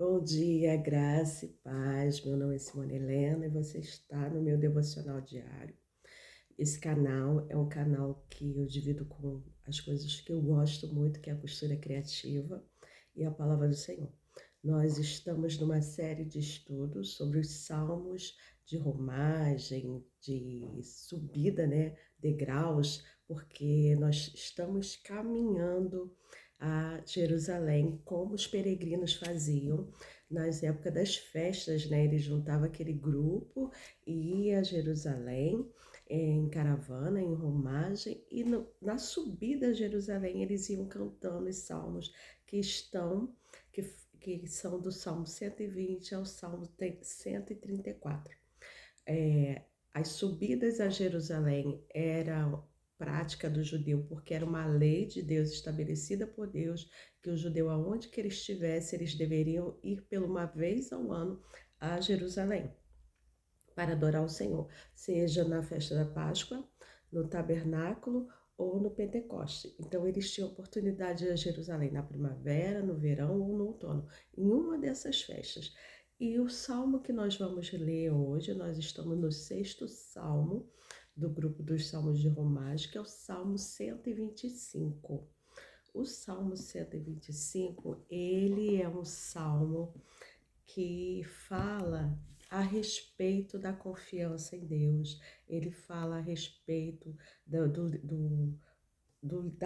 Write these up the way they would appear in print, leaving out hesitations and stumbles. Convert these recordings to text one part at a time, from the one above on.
Bom dia, graça e paz. Meu nome é Simone Helena e você está no meu devocional diário. Esse canal é um canal que eu divido com as coisas que eu gosto muito, que é a costura criativa e a palavra do Senhor. Nós estamos numa série de estudos sobre os salmos de romagem, de subida, né, degraus, porque nós estamos caminhando a Jerusalém, como os peregrinos faziam nas épocas das festas, né? Eles juntavam aquele grupo e ia a Jerusalém em caravana, em romagem, e na subida a Jerusalém eles iam cantando os salmos que estão, que, que são do Salmo 120 ao Salmo 134. As subidas a Jerusalém eram prática do judeu, porque era uma lei de Deus estabelecida por Deus, que o judeu, aonde que ele estivesse, eles deveriam ir pela uma vez ao ano a Jerusalém para adorar o Senhor, seja na festa da Páscoa, no tabernáculo ou no Pentecoste. Então eles tinham oportunidade de ir a Jerusalém na primavera, no verão ou no outono, em uma dessas festas. E o salmo que nós vamos ler hoje, nós estamos no sexto salmo do grupo dos salmos de Romagem, que é o Salmo 125. O Salmo 125, ele é um salmo que fala a respeito da confiança em Deus, ele fala a respeito da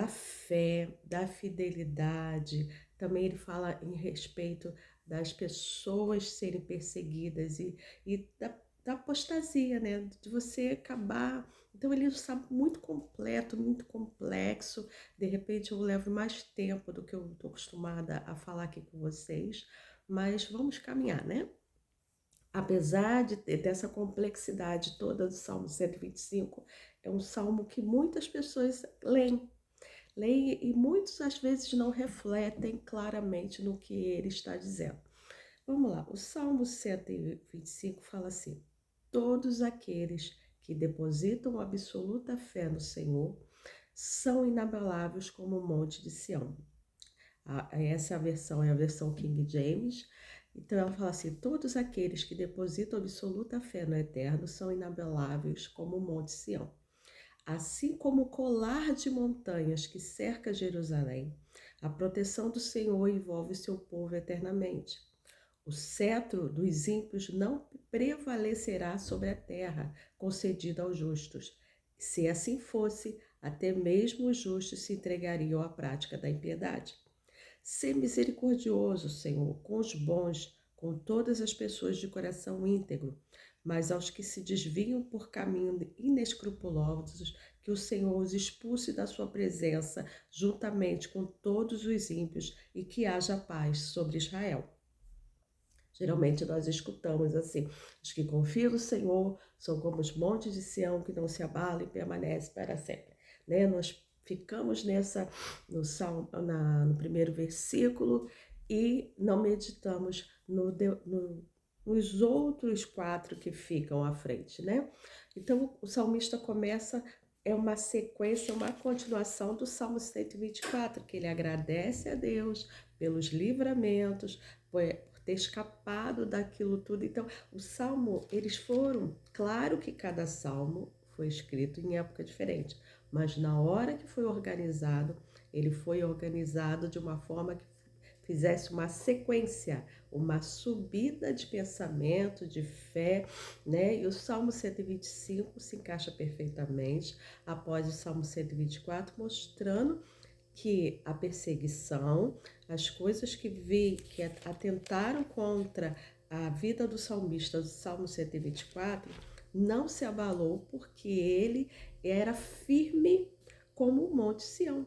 fé, da fidelidade, também ele fala em respeito das pessoas serem perseguidas e da apostasia, né? De você acabar. Então ele está muito completo, muito complexo. De repente eu levo mais tempo do que eu estou acostumada a falar aqui com vocês, mas vamos caminhar, né? Apesar dessa complexidade toda do Salmo 125, é um salmo que muitas pessoas leem e muitos às vezes não refletem claramente no que ele está dizendo. Vamos lá, o Salmo 125 fala assim: todos aqueles que depositam absoluta fé no Senhor são inabaláveis como o monte de Sião. Essa é a versão King James. Então ela fala assim: todos aqueles que depositam absoluta fé no Eterno são inabaláveis como o monte Sião. Assim como o colar de montanhas que cerca Jerusalém, a proteção do Senhor envolve seu povo eternamente. O cetro dos ímpios não prevalecerá sobre a terra, concedida aos justos. Se assim fosse, até mesmo os justos se entregariam à prática da impiedade. Sê misericordioso, Senhor, com os bons, com todas as pessoas de coração íntegro, mas aos que se desviam por caminhos inescrupulosos, que o Senhor os expulse da sua presença, juntamente com todos os ímpios, e que haja paz sobre Israel. Geralmente nós escutamos assim: os que confiam no Senhor são como os montes de Sião que não se abalam e permanecem para sempre. Né? Nós ficamos no primeiro versículo e não meditamos nos outros quatro que ficam à frente, né? Então o salmista começa, é uma sequência, uma continuação do Salmo 124, que ele agradece a Deus pelos livramentos, por ter escapado daquilo tudo. Então, o salmo, eles foram, claro que cada salmo foi escrito em época diferente, mas na hora que foi organizado, ele foi organizado de uma forma que fizesse uma sequência, uma subida de pensamento, de fé, né? E o Salmo 125 se encaixa perfeitamente após o Salmo 124, mostrando que a perseguição, as coisas que atentaram contra a vida do salmista do Salmo 124, não se abalou porque ele era firme como o Monte Sião.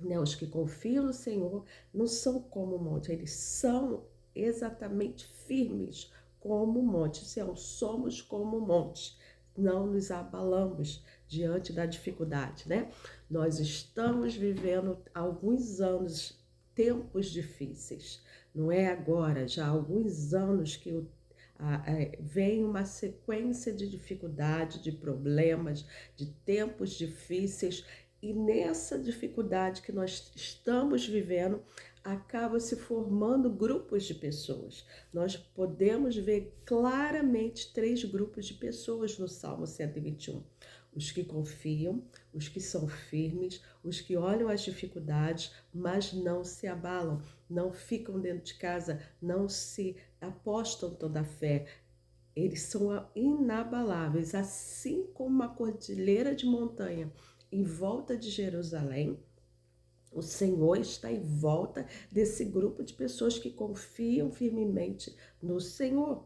Né? Os que confiam no Senhor não são como o monte, eles são exatamente firmes como o monte. Sião, somos como o monte, não nos abalamos diante da dificuldade, né? Nós estamos vivendo alguns anos, tempos difíceis, não é agora, já há alguns anos que vem uma sequência de dificuldade, de problemas, de tempos difíceis, e nessa dificuldade que nós estamos vivendo, acaba se formando grupos de pessoas. Nós podemos ver claramente 3 grupos de pessoas no Salmo 121. Os que confiam, os que são firmes, os que olham as dificuldades, mas não se abalam, não ficam dentro de casa, não se apostam toda a fé. Eles são inabaláveis, assim como uma cordilheira de montanha em volta de Jerusalém. O Senhor está em volta desse grupo de pessoas que confiam firmemente no Senhor.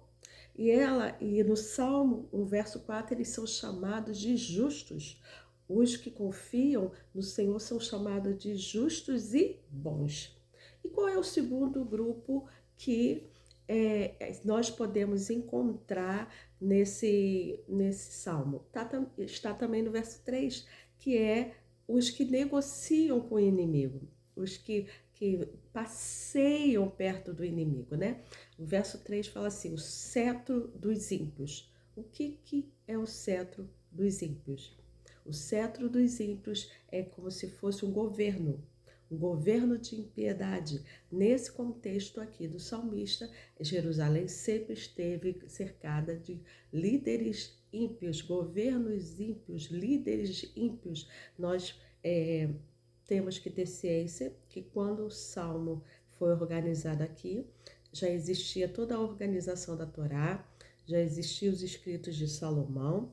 E no Salmo, no verso 4, eles são chamados de justos. Os que confiam no Senhor são chamados de justos e bons. E qual é o segundo grupo que nós podemos encontrar nesse salmo? Está também no verso 3, que é os que negociam com o inimigo, os que passeiam perto do inimigo, né? O verso 3 fala assim, o cetro dos ímpios. O que é o cetro dos ímpios? O cetro dos ímpios é como se fosse um governo de impiedade. Nesse contexto aqui do salmista, Jerusalém sempre esteve cercada de líderes ímpios, governos ímpios, líderes ímpios. Nós temos que ter ciência que quando o Salmo foi organizado aqui, já existia toda a organização da Torá, já existiam os escritos de Salomão.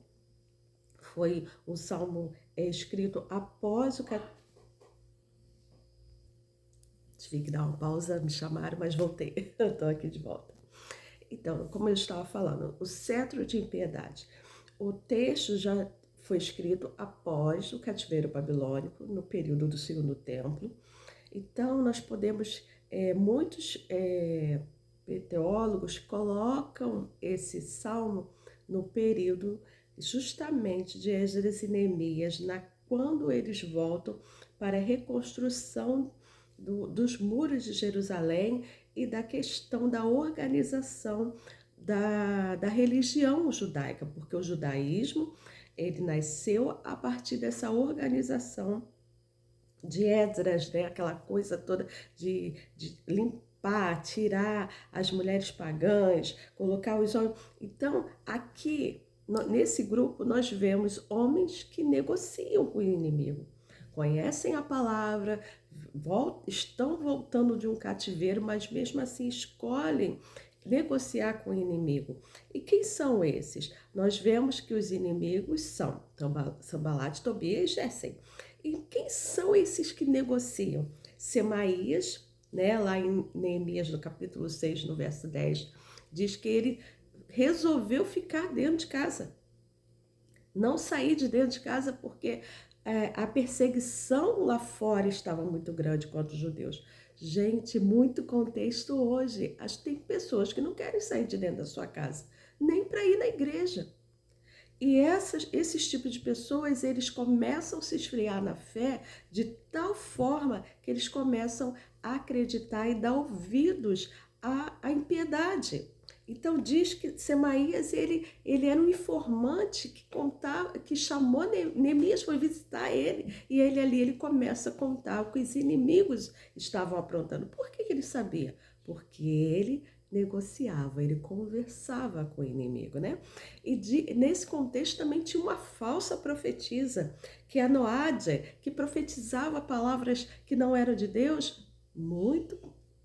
Foi um salmo escrito após o Tive que dar uma pausa, me chamaram, mas voltei. Eu estou aqui de volta. Então, como eu estava falando, o cetro de impiedade. O texto já foi escrito após o cativeiro babilônico, no período do Segundo Templo. Então, nós podemos, muitos teólogos colocam esse salmo no período justamente de Esdras e Neemias, quando eles voltam para a reconstrução dos muros de Jerusalém e da questão da organização da religião judaica, porque o judaísmo ele nasceu a partir dessa organização de Esdras, né? Aquela coisa toda de limpar, tirar as mulheres pagãs, colocar os homens. Então, aqui, nesse grupo, nós vemos homens que negociam com o inimigo, conhecem a palavra, estão voltando de um cativeiro, mas mesmo assim escolhem negociar com o inimigo. E quem são esses? Nós vemos que os inimigos são Sanbalat, Tobias e Gésem. E quem são esses que negociam? Semaías, né, lá em Neemias, no capítulo 6, no verso 10, diz que ele resolveu ficar dentro de casa. Não sair de dentro de casa porque a perseguição lá fora estava muito grande contra os judeus. Gente, muito contexto hoje. Acho que tem pessoas que não querem sair de dentro da sua casa, nem para ir na igreja. E esses tipos de pessoas, eles começam a se esfriar na fé de tal forma que eles começam a acreditar e dar ouvidos à impiedade. Então diz que Semaías, ele era um informante que chamou Neemias, foi visitar ele, e ele começa a contar o que os inimigos estavam aprontando. Por que ele sabia? Porque ele negociava, ele conversava com o inimigo, né? E nesse contexto também tinha uma falsa profetisa, que é a Noádia, que profetizava palavras que não eram de Deus,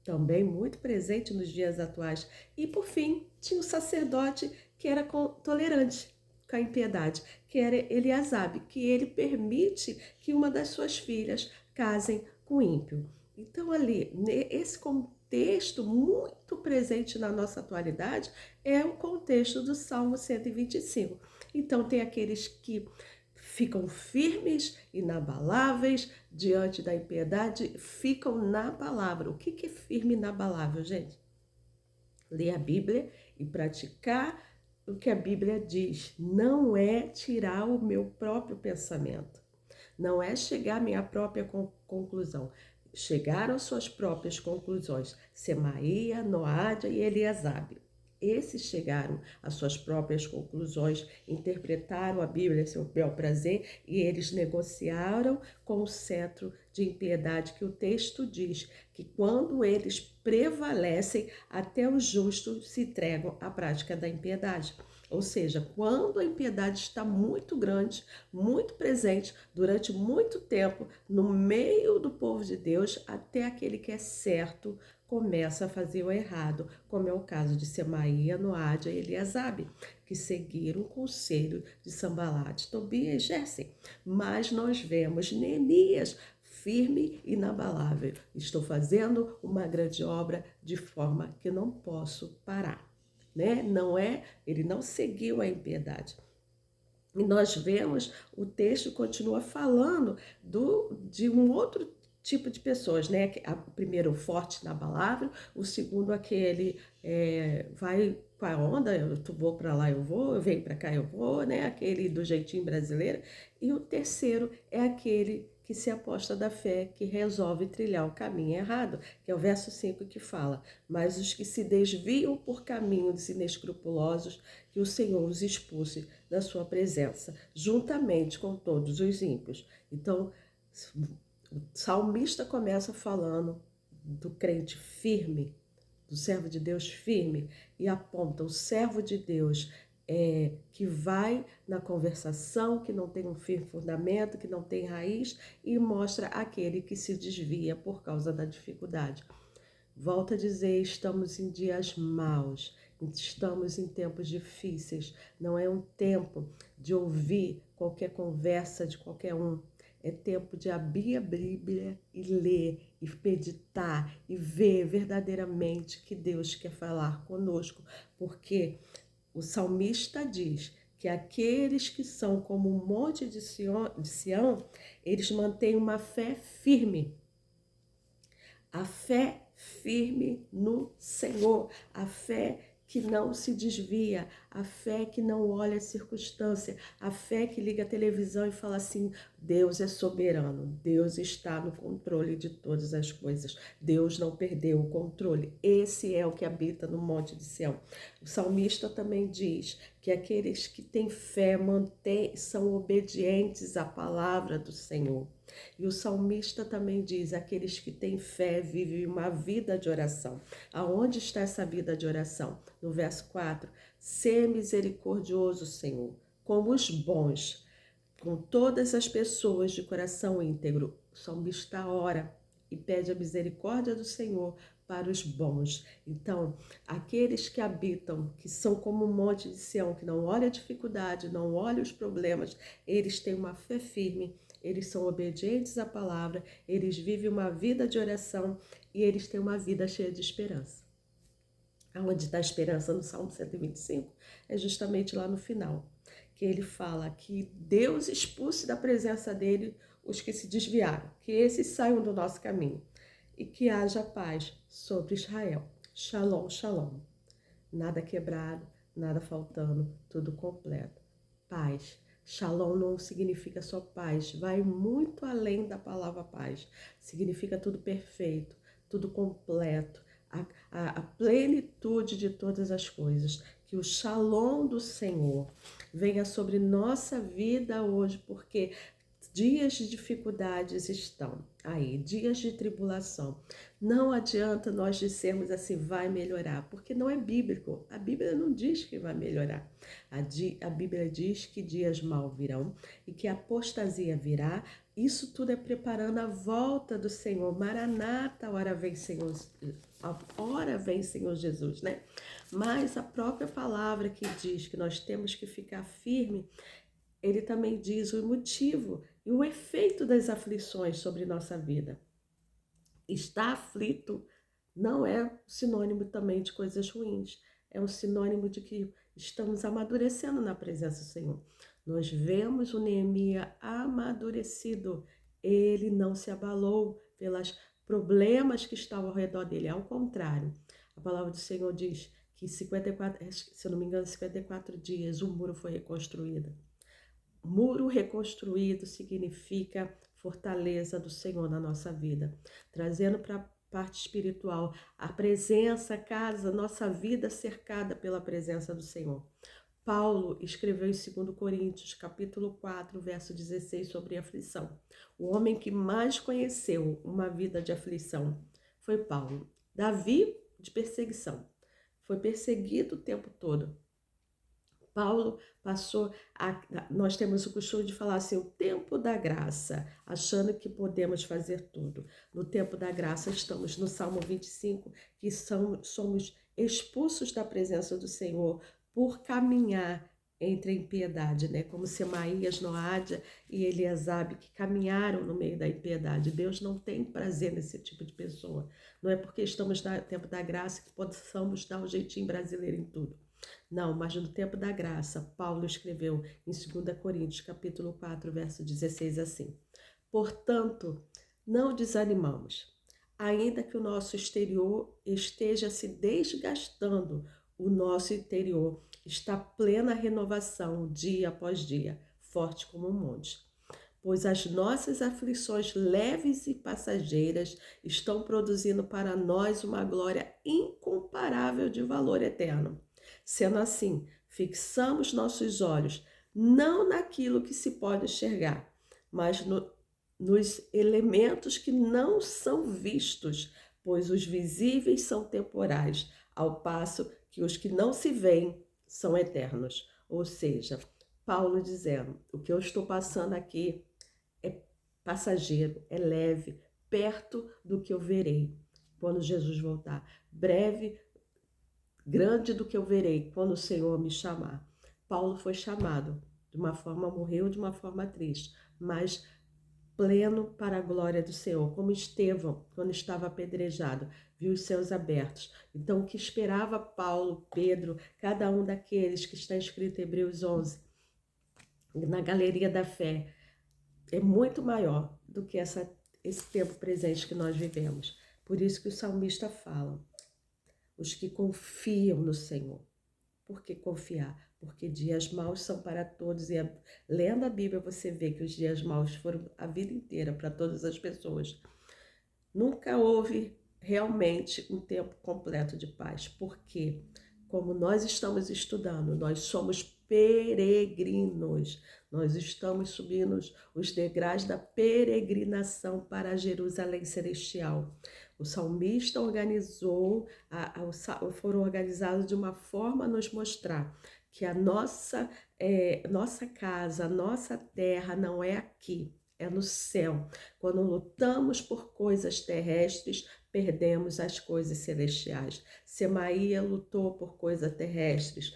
também muito presente nos dias atuais. E por fim, tinha o sacerdote que era tolerante com a impiedade, que era Eliasabe, que ele permite que uma das suas filhas casem com o ímpio. Então ali, esse contexto muito presente na nossa atualidade é o contexto do Salmo 125. Então tem aqueles que ficam firmes, inabaláveis, diante da impiedade, ficam na palavra. O que é firme e inabalável, gente? Ler a Bíblia e praticar o que a Bíblia diz. Não é tirar o meu próprio pensamento. Não é chegar à minha própria conclusão. Chegaram às suas próprias conclusões. Semaías, Noádia e Eliasabe. esses chegaram às suas próprias conclusões, interpretaram a Bíblia a seu bel prazer e eles negociaram com o cetro de impiedade, que o texto diz que quando eles prevalecem, até os justos se entregam à prática da impiedade. Ou seja, quando a impiedade está muito grande, muito presente, durante muito tempo, no meio do povo de Deus, até aquele que é certo começa a fazer o errado, como é o caso de Semaia, Noádia e Eliasabe, que seguiram o conselho de Sambalate, Tobias e Gésem. Mas nós vemos Neemias firme e inabalável. Estou fazendo uma grande obra de forma que não posso parar. Né? Ele não seguiu a impiedade. E nós vemos, o texto continua falando de um outro tipo de pessoas, né? O primeiro, o forte inabalável, o segundo, aquele vai com a onda, eu vou para lá, eu venho para cá, eu vou, né? Aquele do jeitinho brasileiro. E o terceiro é aquele que se aposta da fé, que resolve trilhar o caminho errado, que é o verso 5 que fala: mas os que se desviam por caminhos inescrupulosos, que o Senhor os expulse da sua presença, juntamente com todos os ímpios. Então, o salmista começa falando do crente firme, do servo de Deus firme, e aponta o servo de Deus que vai na conversação, que não tem um firme fundamento, que não tem raiz, e mostra aquele que se desvia por causa da dificuldade. Volto a dizer, estamos em dias maus, estamos em tempos difíceis, não é um tempo de ouvir qualquer conversa de qualquer um. É tempo de abrir a Bíblia e ler, e meditar, e ver verdadeiramente que Deus quer falar conosco, porque o salmista diz que aqueles que são como o monte de Sião, eles mantêm uma fé firme. A fé firme no Senhor, a fé que não se desvia, a fé que não olha a circunstância, a fé que liga a televisão e fala assim: Deus é soberano, Deus está no controle de todas as coisas, Deus não perdeu o controle. Esse é o que habita no Monte de Sião. O salmista também diz que aqueles que têm fé são obedientes à palavra do Senhor. E o salmista também diz: aqueles que têm fé vivem uma vida de oração. Aonde está essa vida de oração? No verso 4: Sê misericordioso, Senhor, como os bons, com todas as pessoas de coração íntegro. O salmista ora e pede a misericórdia do Senhor para os bons. Então, aqueles que habitam, que são como um monte de Sião, que não olha a dificuldade, não olha os problemas, eles têm uma fé firme, eles são obedientes à palavra, eles vivem uma vida de oração e eles têm uma vida cheia de esperança. Aonde está a esperança no Salmo 125? É justamente lá no final, que ele fala que Deus expulse da presença dele os que se desviaram, que esses saiam do nosso caminho e que haja paz sobre Israel. Shalom, shalom. Nada quebrado, nada faltando, tudo completo. Paz. Shalom não significa só paz, vai muito além da palavra paz. Significa tudo perfeito, tudo completo, a plenitude de todas as coisas. Que o shalom do Senhor venha sobre nossa vida hoje, porque dias de dificuldades estão aí, dias de tribulação. Não adianta nós dissermos assim, vai melhorar, porque não é bíblico. A Bíblia não diz que vai melhorar. A Bíblia diz que dias mal virão e que a apostasia virá. Isso tudo é preparando a volta do Senhor. Maranata, hora vem Senhor, a hora vem Senhor Jesus, né? Mas a própria palavra que diz que nós temos que ficar firme, ele também diz o motivo e o efeito das aflições sobre nossa vida. Estar aflito não é sinônimo também de coisas ruins, é um sinônimo de que estamos amadurecendo na presença do Senhor. Nós vemos o Neemias amadurecido, ele não se abalou pelos problemas que estavam ao redor dele, ao contrário. A palavra do Senhor diz que 54, se eu não me engano, 54 dias o muro foi reconstruído. Muro reconstruído significa fortaleza do Senhor na nossa vida, trazendo para parte espiritual, a presença, a casa, nossa vida cercada pela presença do Senhor. Paulo escreveu em 2 Coríntios, capítulo 4, verso 16, sobre aflição. O homem que mais conheceu uma vida de aflição foi Paulo. Davi, de perseguição. Foi perseguido o tempo todo. Paulo passou nós temos o costume de falar assim, o tempo da graça, achando que podemos fazer tudo. No tempo da graça estamos no Salmo 25, que somos expulsos da presença do Senhor por caminhar entre a impiedade, né? Como Semaías, Noádia e Eliasabe, que caminharam no meio da impiedade. Deus não tem prazer nesse tipo de pessoa. Não é porque estamos no tempo da graça que possamos dar um jeitinho brasileiro em tudo. Não, mas no tempo da graça, Paulo escreveu em 2 Coríntios, capítulo 4, verso 16, assim: portanto, não desanimamos, ainda que o nosso exterior esteja se desgastando, o nosso interior está plena renovação, dia após dia, forte como um monte. Pois as nossas aflições leves e passageiras estão produzindo para nós uma glória incomparável de valor eterno. Sendo assim, fixamos nossos olhos não naquilo que se pode enxergar, mas nos elementos que não são vistos, pois os visíveis são temporais, ao passo que os que não se veem são eternos. Ou seja, Paulo dizendo, o que eu estou passando aqui é passageiro, é leve, perto do que eu verei quando Jesus voltar. Breve, grande do que eu verei quando o Senhor me chamar. Paulo foi chamado de uma forma, morreu de uma forma triste, mas pleno para a glória do Senhor, como Estevão, quando estava apedrejado, viu os céus abertos. Então, o que esperava Paulo, Pedro, cada um daqueles que está escrito em Hebreus 11, na galeria da fé, é muito maior do que esse tempo presente que nós vivemos. Por isso que o salmista fala, os que confiam no Senhor. Por que confiar? Porque dias maus são para todos. E lendo a Bíblia você vê que os dias maus foram a vida inteira para todas as pessoas. Nunca houve realmente um tempo completo de paz. Porque, como nós estamos estudando, nós somos peregrinos. Nós estamos subindo os degraus da peregrinação para Jerusalém Celestial. O salmista foram organizados de uma forma a nos mostrar que a nossa casa, a nossa terra não é aqui, é no céu. Quando lutamos por coisas terrestres, perdemos as coisas celestiais. Semaías lutou por coisas terrestres,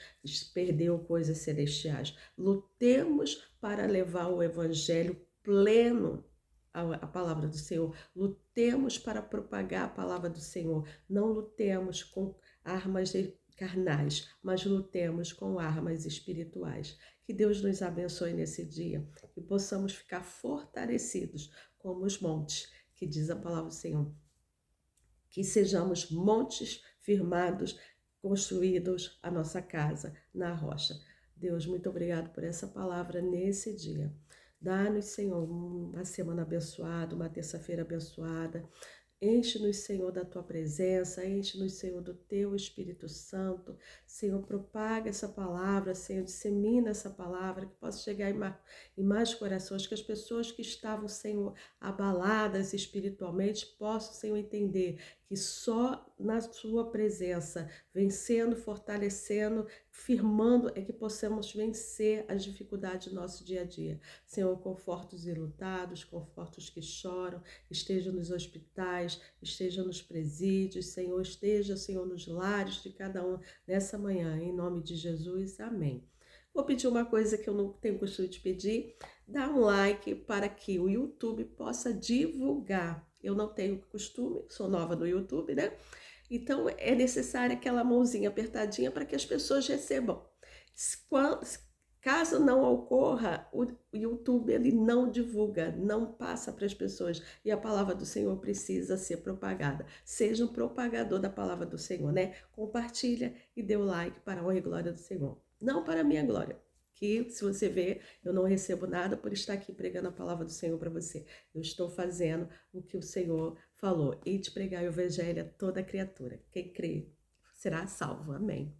perdeu coisas celestiais. Lutemos para levar o evangelho pleno, a palavra do Senhor. Lutemos para propagar a palavra do Senhor. Não lutemos com armas carnais, mas lutemos com armas espirituais. Que Deus nos abençoe nesse dia, que possamos ficar fortalecidos como os montes, que diz a palavra do Senhor. Que sejamos montes firmados, construídos a nossa casa na rocha. Deus, muito obrigado por essa palavra nesse dia. Dá-nos, Senhor, uma semana abençoada, uma terça-feira abençoada. Enche-nos, Senhor, da Tua presença, enche-nos, Senhor, do Teu Espírito Santo. Senhor, propaga essa palavra, Senhor, dissemina essa palavra, que possa chegar em mais corações, que as pessoas que estavam, Senhor, abaladas espiritualmente, possam, Senhor, entender que só na Sua presença, vencendo, fortalecendo, firmando, é que possamos vencer as dificuldades do nosso dia a dia. Senhor, conforta os enlutados, conforta os que choram, esteja nos hospitais, esteja nos presídios, Senhor, esteja, Senhor, nos lares de cada um nessa manhã, em nome de Jesus, amém. Vou pedir uma coisa que eu não tenho costume de pedir, dá um like para que o YouTube possa divulgar. Eu não tenho costume, sou nova no YouTube, né? Então é necessária aquela mãozinha apertadinha para que as pessoas recebam. Caso não ocorra, o YouTube ele não divulga, não passa para as pessoas. E a palavra do Senhor precisa ser propagada. Seja um propagador da palavra do Senhor, né? Compartilha e dê o like para a honra e glória do Senhor. Não para a minha glória. Que, se você ver, eu não recebo nada por estar aqui pregando a palavra do Senhor para você. Eu estou fazendo o que o Senhor falou: "E de pregar o evangelho a toda criatura. Quem crê será salvo". Amém.